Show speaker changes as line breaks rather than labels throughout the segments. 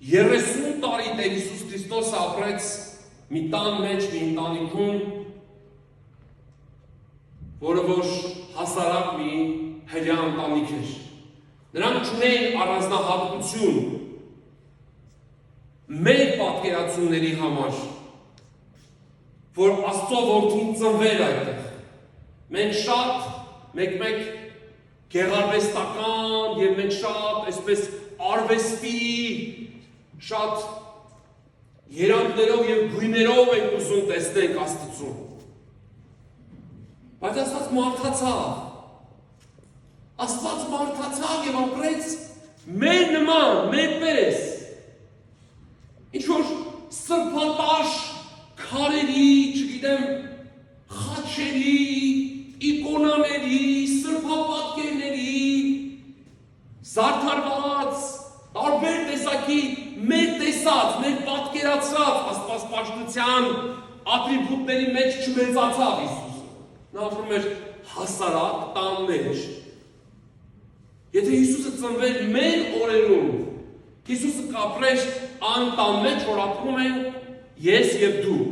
30 տարի Տեր Հիսուս Քրիստոսը ապրեց մի տան մեջ, մի ընտանիքում, որը որ հասարակ մի հրյա ընտանիք էր։ Նրանք չունեին առանձնահատկություն մեր պատկերացումների համար, որ Աստծո որդին ծնվել այդտեղ։ Մենք շատ մեկ-մեկ գեղարվեստական եւ մենք շատ այսպես արվեստի շատ երանգներով եւ գույներով ենք ուզում տեսնենք Աստծուն։ Բայց Աստված մարդացավ։ Աստված մարդացավ եւ ապրեց մեր նման, մեր պես։ Ինչ որ սրբատաշ քարերի, չգիտեմ, խաչերի, իկոնաների, սրբապատկերների, զարդարված, տարբեր տեսակի մեր տեսած, մեր պատկերացրած աստվածպաշտության ատրիբուտների մեջ չմեծացավ Հիսուսը։ Նա ապրում էր հասարակ տան մեջ։ Եթե Հիսուսը ծնվել մեր օրերում, Հիսուսը կապրեր այն տան մեջ, որ ապրում են ես եւ դու։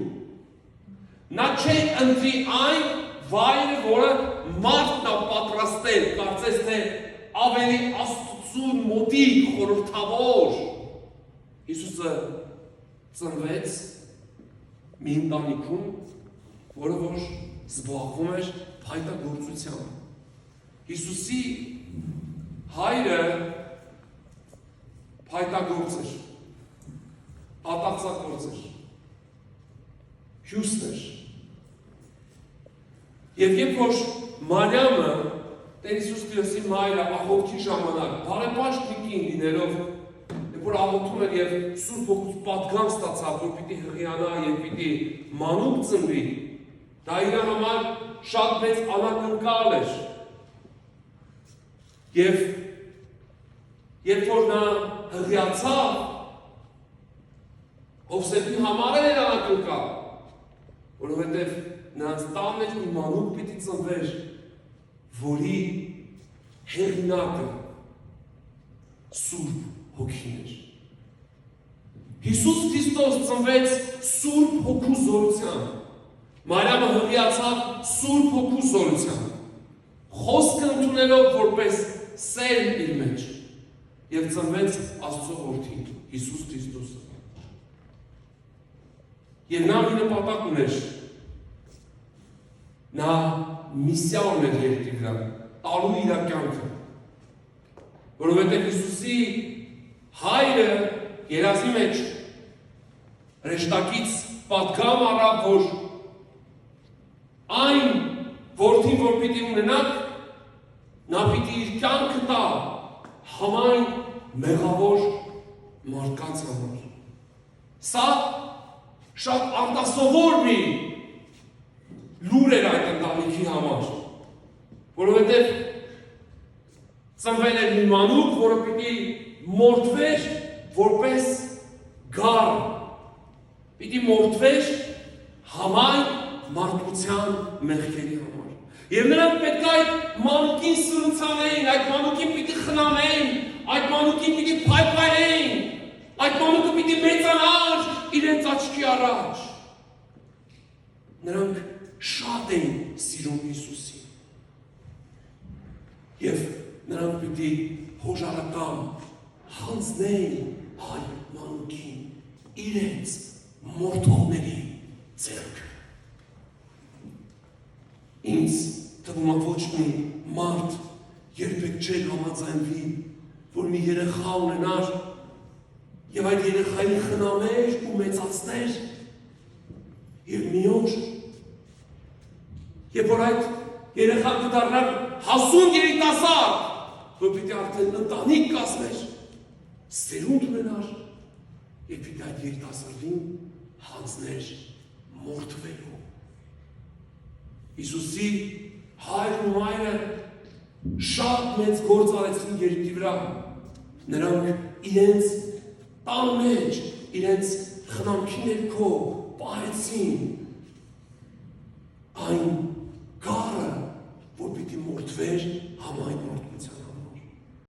Նա չէ ընտրի այն վայրը, որը մարդն է պատրաստել, կարծես թե ավելի Աստծուն մոտիկ, խորհրդավոր։ Հիսուսը ծնվեց մի ընտանիքում, որը որ զբաղվում էր փայտագործությամբ։ Հիսուսի հայրը փայտագործ էր, ատաղձագործ էր, հյուստ էր։ Եվ երբ որ Մարիամը Տեր Հիսուս Քրիստոսի մայրը աղոթքի ժամանակ բարեպաշտ կին լինելով, երբ որ աղոթում էր եւ Սուրբ Հոգուց պատգամ ստացավ, որ պիտի հղիանա եւ պիտի մանուկ ծնվի, դա իր համար շատ մեծ անակնկալ էր։ Եվ երբ որ նա հղիացավ, Հովսեփի համար էր անակնկալ, որովհետեւ նրանց տան մեջ մի մանուկ պիտի ծնվեր, որի հեղինակը Սուրբ Հոգին էր։ Հիսուս Քրիստոս ծնվեց Սուրբ Հոգու զորությամբ։ Մարիամը հղիացավ Սուրբ Հոգու զորությամբ։ Խոսքը ընդունելով որպես սեր իր մեջ եւ ծնվեց Աստծո որդին Հիսուս Քրիստոսը։ Եվ նա մի նպատակ ուներ։ Նա միսիա ուներ երկրի վրա, տալու իր կյանքը։ Որովհետև Հիսուսի հայրը երազի մեջ հրեշտակից պատգամ առավ, որ այն որդին, որ պիտի ունենաք, նա պիտի իր կյանքը տա համայն մեղավոր մարդկանց համար։ Սա շատ արտասովոր մի լուր էր այդ ընտանիքի համար, որովհետև ծնվել էր մի մանուկ, որը պիտի մորթվեր որպես գառ, պիտի մորթվեր համայն մարդկության մեղքերի համար։ Եվ նրանք պետք է այդ մանուկին սրուցանեին, այդ մանուկին պիտի խնամեին, այդ մանուկին պիտի փայփայեին, այդ մանուկը պիտի մեծանար իրենց աչքի առաջ։ Նրանք շատ էին սիրում Հիսուսին։ Եվ նրանք պիտի հոժարական հանձնեին այդ մանուկին իրենց մորթողների ձեռքը։ Ինձ թվում է ոչ մի մարդ երբեք չէր համաձայնվի, որ մի երեխա ունենար եւ այդ երեխային խնամեր ու մեծացներ եւ մի օր երբ որ այդ երեխան կդառնար հասուն երիտասարդ, որ պիտի արդեն ընտանիք կազմեր, սերունդ ունենար եւ պիտի այդ երիտասարդին հանձներ մորթվելու։ Հիսուսի հայրն ու մայրը շատ մեծ գործ արեցին երկրի վրա։ Նրանք իրենց տան մեջ, իրենց խնամքի ներքո պահեցին այն գառը, որ պիտի մորթվեր համայն